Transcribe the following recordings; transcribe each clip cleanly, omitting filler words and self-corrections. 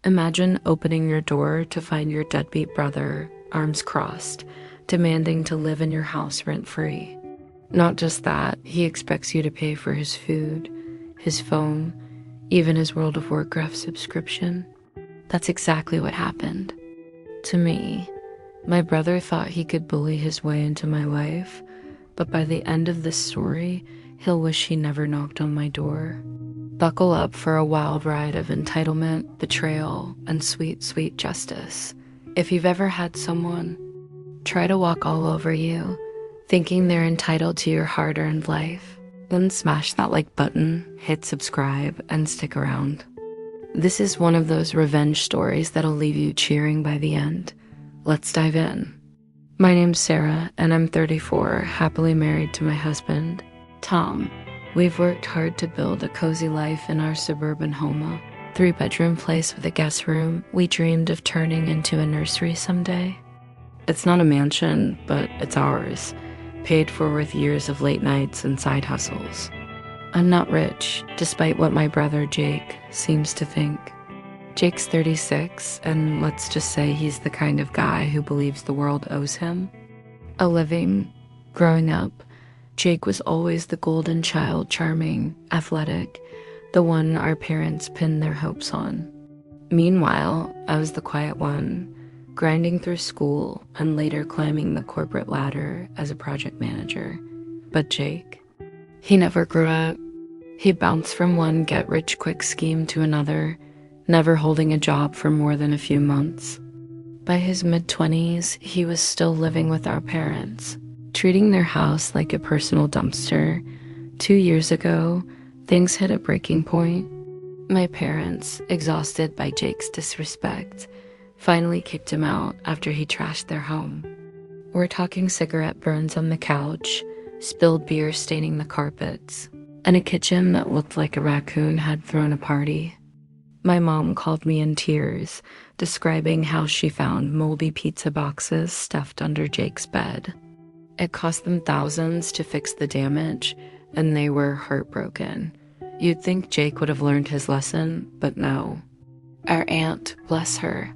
Imagine opening your door to find your deadbeat brother, arms crossed, demanding to live in your house rent-free. Not just that, he expects you to pay for his food, his phone, even his World of Warcraft subscription. That's exactly what happened. To me, my brother thought he could bully his way into my life, but by the end of this story, he'll wish he never knocked on my door. Buckle up for a wild ride of entitlement, betrayal, and sweet, sweet justice. If you've ever had someone try to walk all over you, thinking they're entitled to your hard-earned life, then smash that like button, hit subscribe, and stick around. This is one of those revenge stories that'll leave you cheering by the end. Let's dive in. My name's Sarah, and I'm 34, happily married to my husband, Tom. We've worked hard to build a cozy life in our suburban home, a 3-bedroom place with a guest room we dreamed of turning into a nursery someday. It's not a mansion, but it's ours, paid for with years of late nights and side hustles. I'm not rich, despite what my brother Jake seems to think. Jake's 36, and let's just say he's the kind of guy who believes the world owes him a living. Growing up, Jake was always the golden child, charming, athletic, the one our parents pinned their hopes on. Meanwhile, I was the quiet one, grinding through school and later climbing the corporate ladder as a project manager. But Jake, he never grew up. He bounced from one get-rich-quick scheme to another, never holding a job for more than a few months. By his mid-20s, he was still living with our parents, treating their house like a personal dumpster. 2 years ago, things hit a breaking point. My parents, exhausted by Jake's disrespect, finally kicked him out after he trashed their home. We're talking cigarette burns on the couch, spilled beer staining the carpets, and a kitchen that looked like a raccoon had thrown a party. My mom called me in tears, describing how she found moldy pizza boxes stuffed under Jake's bed. It cost them thousands to fix the damage, and they were heartbroken. You'd think Jake would have learned his lesson, but no. Our aunt, bless her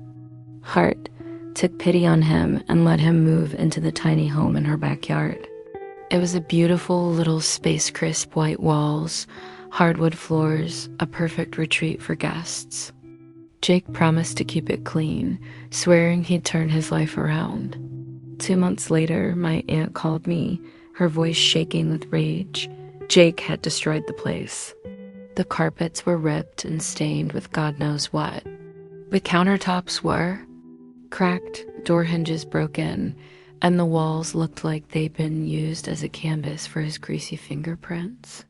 heart, took pity on him and let him move into the tiny home in her backyard. It was a beautiful little space-crisp white walls, hardwood floors, a perfect retreat for guests. Jake promised to keep it clean, swearing he'd turn his life around. 2 months later, my aunt called me, her voice shaking with rage. Jake had destroyed the place. The carpets were ripped and stained with God knows what. The countertops were cracked, door hinges broken, and the walls looked like they'd been used as a canvas for his greasy fingerprints.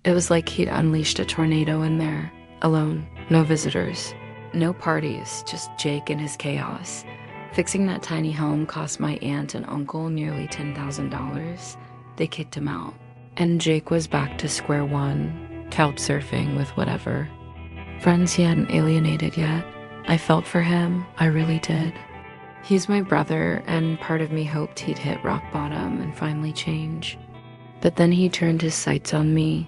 It was like he'd unleashed a tornado in there, alone, no visitors, no parties, just Jake and his chaos. Fixing that tiny home cost my aunt and uncle nearly $10,000. They kicked him out, and Jake was back to square one, couch surfing with whatever friends he hadn't alienated yet. I felt for him, I really did. He's my brother, and part of me hoped he'd hit rock bottom and finally change. But then he turned his sights on me.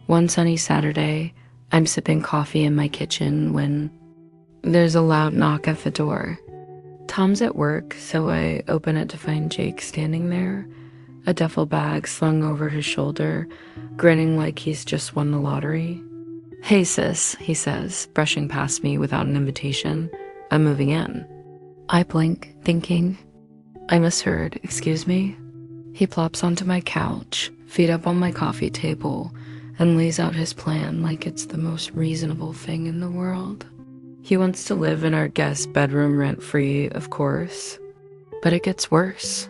One sunny Saturday, I'm sipping coffee in my kitchen when there's a loud knock at the door. Tom's at work, so I open it to find Jake standing there, a duffel bag slung over his shoulder, grinning like he's just won the lottery. "Hey sis," he says, brushing past me without an invitation. "I'm moving in." I blink, thinking, I misheard, excuse me? He plops onto my couch, feet up on my coffee table, and lays out his plan like it's the most reasonable thing in the world. He wants to live in our guest bedroom rent-free, of course. But it gets worse.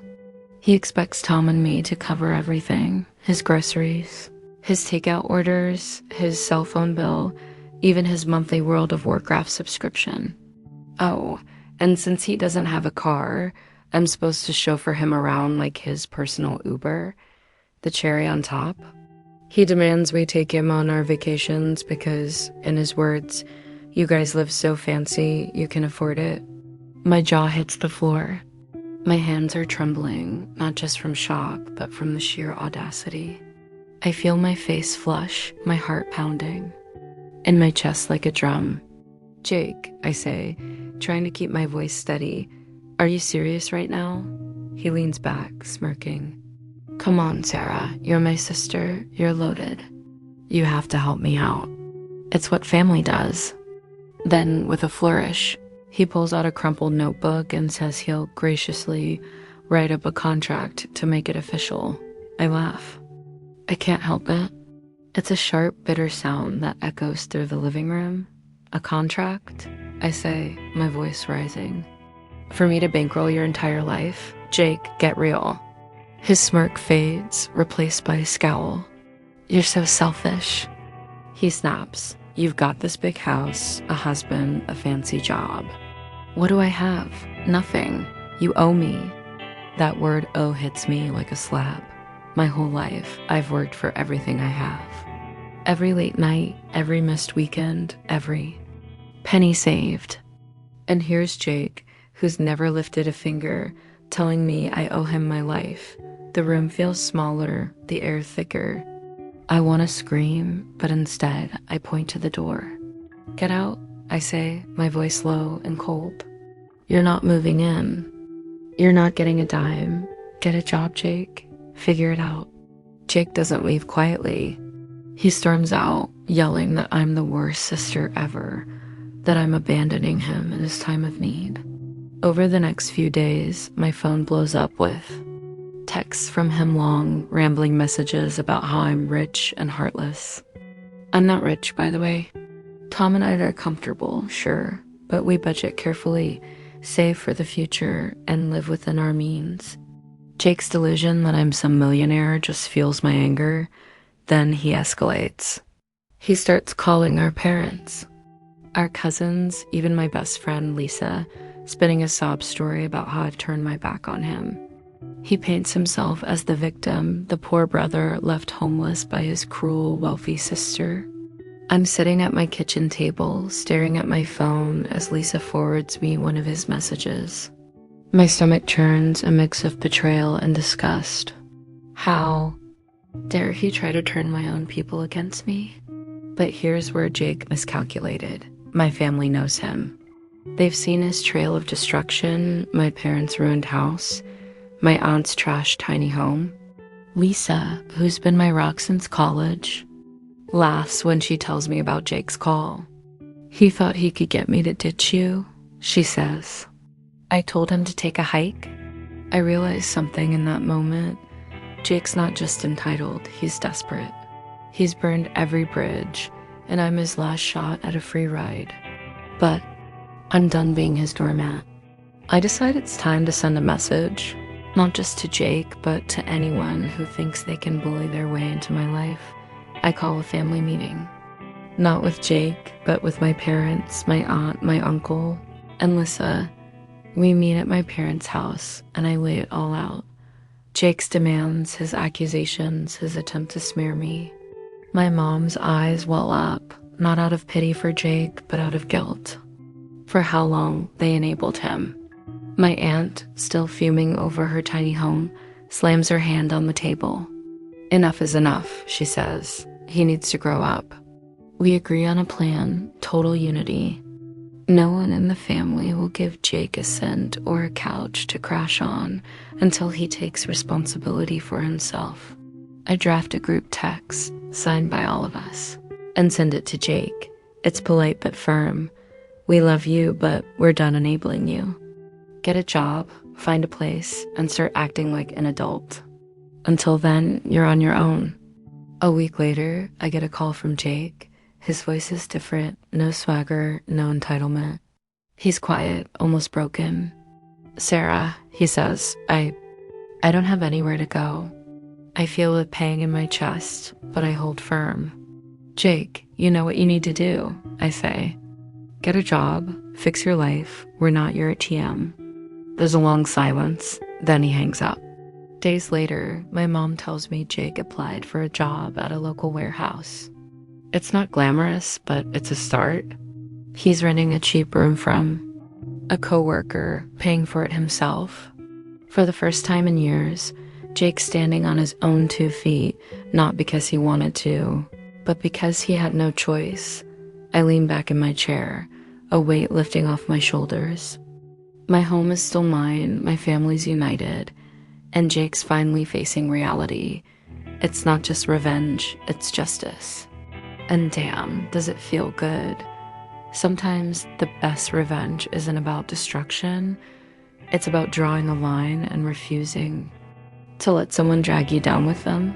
He expects Tom and me to cover everything, his groceries, his takeout orders, his cell phone bill, even his monthly World of Warcraft subscription. Oh, and since he doesn't have a car, I'm supposed to chauffeur him around like his personal Uber. The cherry on top? He demands we take him on our vacations because, in his words, "You guys live so fancy, you can afford it." My jaw hits the floor. My hands are trembling, not just from shock, but from the sheer audacity. I feel my face flush, my heart pounding. In my chest like a drum. Jake, I say, trying to keep my voice steady. Are you serious right now? He leans back, smirking. Come on, Sarah. You're my sister. You're loaded. You have to help me out. It's what family does. Then, with a flourish, he pulls out a crumpled notebook and says he'll graciously write up a contract to make it official. I laugh. I can't help it. It's a sharp, bitter sound that echoes through the living room. A contract? I say, my voice rising. For me to bankroll your entire life? Jake, get real. His smirk fades, replaced by a scowl. You're so selfish. He snaps. You've got this big house, a husband, a fancy job. What do I have? Nothing. You owe me. That word owe hits me like a slap. My whole life, I've worked for everything I have. Every late night, every missed weekend, every penny saved. And here's Jake, who's never lifted a finger, telling me I owe him my life. The room feels smaller, the air thicker. I want to scream, but instead I point to the door. Get out, I say, my voice low and cold. You're not moving in. You're not getting a dime. Get a job, Jake. Figure it out. Jake doesn't leave quietly. He storms out, yelling that I'm the worst sister ever, that I'm abandoning him in his time of need. Over the next few days, my phone blows up with texts from him, long, rambling messages about how I'm rich and heartless. I'm not rich, by the way. Tom and I are comfortable, sure, but we budget carefully, save for the future, and live within our means. Jake's delusion that I'm some millionaire just fuels my anger. Then he escalates. He starts calling our parents, our cousins, even my best friend, Lisa, spinning a sob story about how I've turned my back on him. He paints himself as the victim, the poor brother left homeless by his cruel, wealthy sister. I'm sitting at my kitchen table, staring at my phone as Lisa forwards me one of his messages. My stomach churns, a mix of betrayal and disgust. How dare he try to turn my own people against me? But here's where Jake miscalculated. My family knows him. They've seen his trail of destruction, my parents' ruined house, my aunt's trashed tiny home. Lisa, who's been my rock since college, laughs when she tells me about Jake's call. He thought he could get me to ditch you, she says. I told him to take a hike. I realized something in that moment. Jake's not just entitled, he's desperate. He's burned every bridge, and I'm his last shot at a free ride. But I'm done being his doormat. I decide it's time to send a message, not just to Jake, but to anyone who thinks they can bully their way into my life. I call a family meeting. Not with Jake, but with my parents, my aunt, my uncle, and Lisa. We meet at my parents' house, and I lay it all out. Jake's demands, his accusations, his attempt to smear me. My mom's eyes well up, not out of pity for Jake, but out of guilt. For how long they enabled him. My aunt, still fuming over her tiny home, slams her hand on the table. Enough is enough, she says. He needs to grow up. We agree on a plan, total unity. No one in the family will give Jake a cent or a couch to crash on until he takes responsibility for himself. I draft a group text, signed by all of us, and send it to Jake. It's polite but firm. We love you, but we're done enabling you. Get a job, find a place, and start acting like an adult. Until then, you're on your own. A week later, I get a call from Jake. His voice is different, no swagger, no entitlement. He's quiet, almost broken. Sarah, he says, I don't have anywhere to go. I feel a pang in my chest, but I hold firm. Jake, you know what you need to do, I say. Get a job, fix your life, we're not your ATM. There's a long silence, then he hangs up. Days later, my mom tells me Jake applied for a job at a local warehouse. It's not glamorous, but it's a start. He's renting a cheap room from a coworker, paying for it himself. For the first time in years, Jake's standing on his own 2 feet, not because he wanted to, but because he had no choice. I lean back in my chair, a weight lifting off my shoulders. My home is still mine, my family's united, and Jake's finally facing reality. It's not just revenge, it's justice. And damn, does it feel good. Sometimes the best revenge isn't about destruction, it's about drawing a line and refusing to let someone drag you down with them.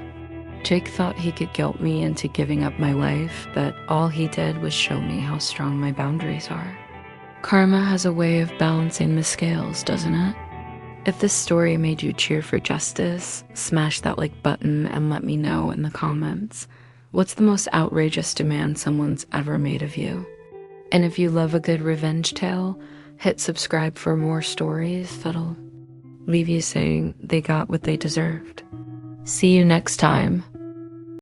Jake thought he could guilt me into giving up my life, but all he did was show me how strong my boundaries are. Karma has a way of balancing the scales, doesn't it? If this story made you cheer for justice, smash that like button and let me know in the comments. What's the most outrageous demand someone's ever made of you? And if you love a good revenge tale, hit subscribe for more stories that'll leave you saying they got what they deserved. See you next time.